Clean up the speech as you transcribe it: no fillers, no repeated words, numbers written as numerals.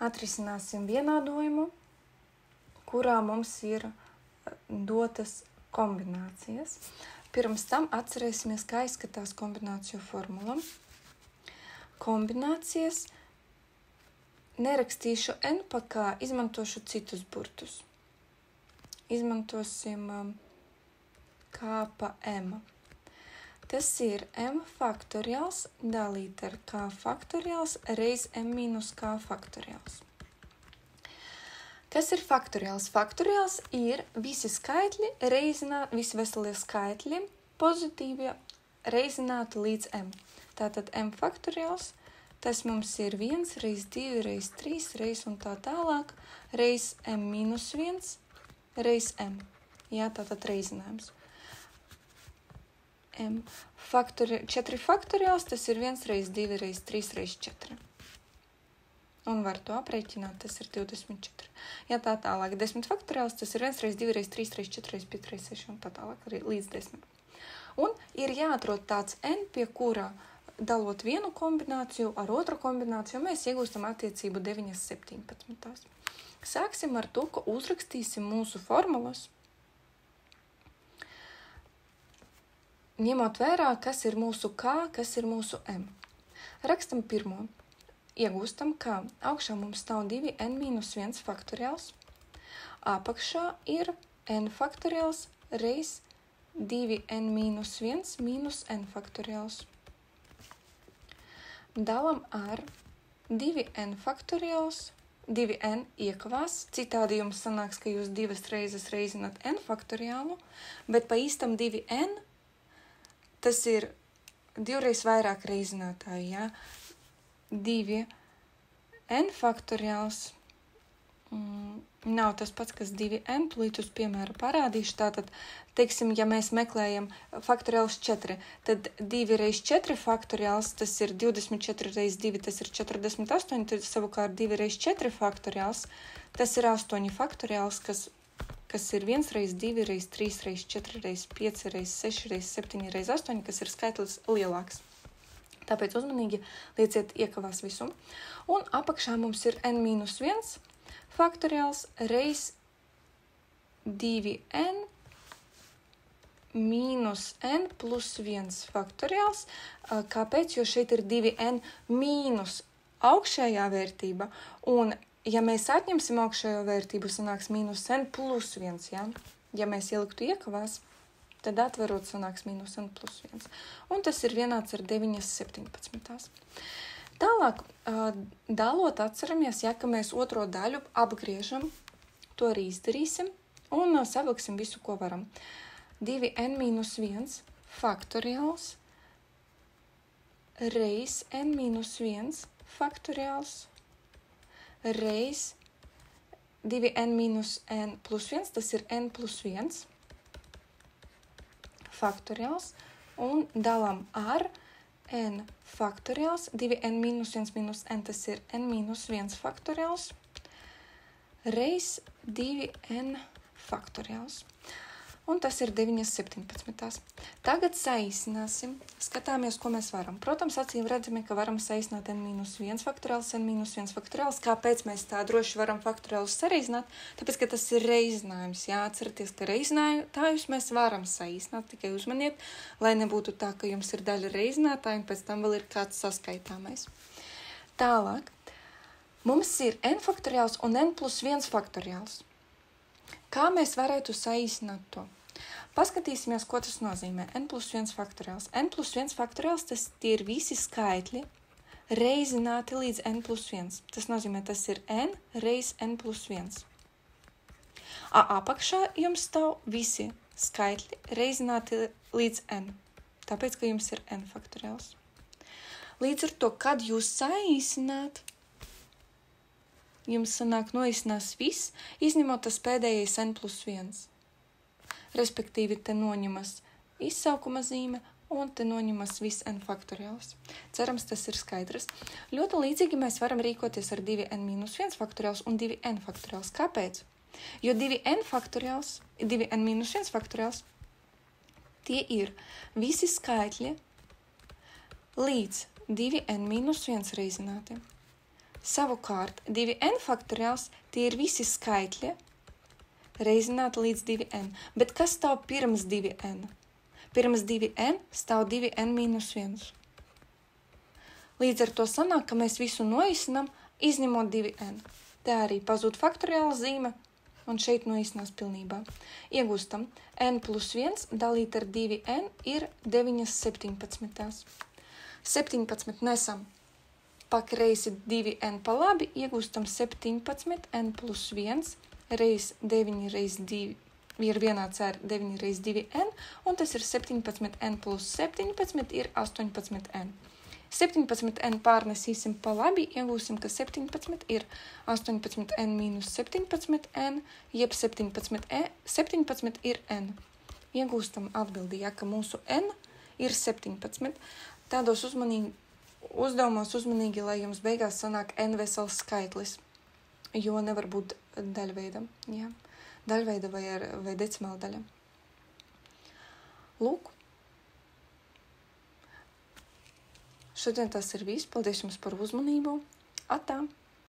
Atrisināsim vienādojumu, kurā mums ir dotas kombinācijas. Pirms tam atcerēsimies, kā izskatās kombināciju formula. Kombinācijas nerakstīšu n pa k, izmantošu citus burtus. Izmantosim k pa m. Tas ir m faktoriāls dalīt ar k faktoriāls reiz m mīnus k faktoriāls. Kas ir faktoriāls? Faktoriāls ir visi skaitļi, visi veselie skaitļi, pozitīvie, reizināti līdz m. Tātad m faktoriāls, tas mums ir 1, reiz 2, reiz 3, reiz un tā tālāk, reiz m mīnus 1, reiz m. Jā, tātad reizinājums. 4 faktoriāls, tas ir 1, reiz 2, reiz 3, reiz 4. Un var to aprēķināt, tas ir 24. Ja tā tālāk 10 faktoriāls, tas ir 1, reiz 2, reiz 3, reiz 4, reiz 5, reiz 6 un tā tālāk arī līdz 10. Un ir jāatrod tāds n, pie kura dalot vienu kombināciju ar otru kombināciju, mēs iegūstam attiecību 9/17. Sāksim ar to, ka uzrakstīsim mūsu formulas, ņemot vērā, kas ir mūsu k, kas ir mūsu m. Rakstam pirmo. Iegūstam, ka augšā mums stāv 2n-1 faktoriāls, apakšā ir n faktoriāls reiz 2n-1 mīnus n faktoriāls. Dalam ar 2n faktoriāls, 2n iekavās, citādi jums sanāks, ka jūs divas reizes reizināt n faktoriālu, bet pa īstam 2n, tas ir divreiz vairāk reizinātāji, jā. 2n faktoriāls nav tas pats, kas 2n, tūlīt uz piemēru parādīšu. Tātad, teiksim, ja mēs meklējam faktoriāls 4, tad 2 reiz 4 faktoriāls, tas ir 24 reiz 2, tas ir 48, tad savukārt 2 reiz 4 faktoriāls, tas ir 8 faktoriāls, kas ir 1 reiz 2 reiz 3 reiz 4 reiz 5 reiz 6 reiz 7 reiz 8, kas ir skaitlis lielāks. Tāpēc uzmanīgi lieciet iekavās visu. Un apakšā mums ir n-1 faktoriāls reiz 2n mīnus n plus 1 faktoriāls. Kāpēc? Jo šeit ir 2n mīnus augšējā vērtība. Un, ja mēs atņemsim augšējo vērtību, sanāks mīnus n plus 1. Ja, ja mēs ieliktu iekavās, tad atverot sanāks mīnus n plus 1. Un tas ir vienāds ar 9/17. Tālāk, dalot atceramies, ja, ka mēs otro daļu apgriežam, to arī izdarīsim un savilksim visu, ko varam. 2n-1 faktoriāls reiz n-1 faktoriāls reiz 2n-n plus 1, tas ir n plus 1 faktoriāls, un dalam ar n faktoriāls, 2n-1 minus n, tas ir n-1 faktoriāls, reiz 2n faktoriāls. Un tas ir 9/17. Tagad saīsināsim, skatāmies, ko mēs varam. Protams, acīm redzami, ka varam saīsināt n-1 faktoriāls, n-1 faktoriāls. Kāpēc mēs tā droši varam faktoriālus sareizināt? Tāpēc, ka tas ir reizinājums. Jāatcerieties, ka reizinājumus mēs varam saīsināt, tikai uzmaniet, lai nebūtu tā, ka jums ir daļa reizinātāja un pēc tam vēl ir kāds saskaitāmais. Tālāk, mums ir n faktoriāls un n plus 1 faktoriāls. Kā mēs varētu saīsināt to? Paskatīsimies, ko tas nozīmē. N plus 1 faktoriāls. N plus 1 faktoriāls, tie ir visi skaitļi reizināti līdz n plus 1. Tas nozīmē, tas ir n reiz n plus 1. Apakšā jums stāv visi skaitļi reizināti līdz n. Tāpēc, ka jums ir n faktoriāls. Līdz ar to, kad jūs saīsināt, jums sanāk noīsinās viss, izņemot tas pēdējais n plus 1. Respektīvi, te noņemas izsaukuma zīme un te noņemas viss n faktoriāls. Cerams, tas ir skaidrs. Ļoti līdzīgi mēs varam rīkoties ar 2n-1 faktoriāls un 2n faktoriāls. Kāpēc? Jo 2n faktoriāls, 2n-1 faktoriāls, tie ir visi skaitļi līdz 2n-1 reizināti. Savukārt 2n faktoriāls tie ir visi skaitļi reizināti līdz 2n. Bet kas stāv pirms 2n? Pirms 2n stāv 2n mīnus 1. Līdz ar to sanāk, ka mēs visu noīsinām, izņemot 2n. Te arī pazūd faktoriāla zīme, un šeit noīsinās pilnībā. Iegūstam n plus 1 dalīt ar 2n ir 9/17. 17 nesam pakreisi 2n pa labi, iegūstam 17 n plus 1 reiz 9 reiz 2 ir vienāds ar 9 reiz 2n, un tas ir 17 n plus 17 ir 18 n. 17 n pārnesīsim pa labi, iegūsim, ka 17 ir 18 n mīnus 17 n, jeb 17 ir n. Iegūstam atbildi, ja, ka mūsu n ir 17. Tādos uzdevumos uzmanīgi, lai jums beigās sanāk n vesels skaitlis, jo nevar būt daļveidam, jā. Daļveida vai decimāla daļa. Lūk. Šodien tas ir viss. Paldies jums par uzmanību. Atā!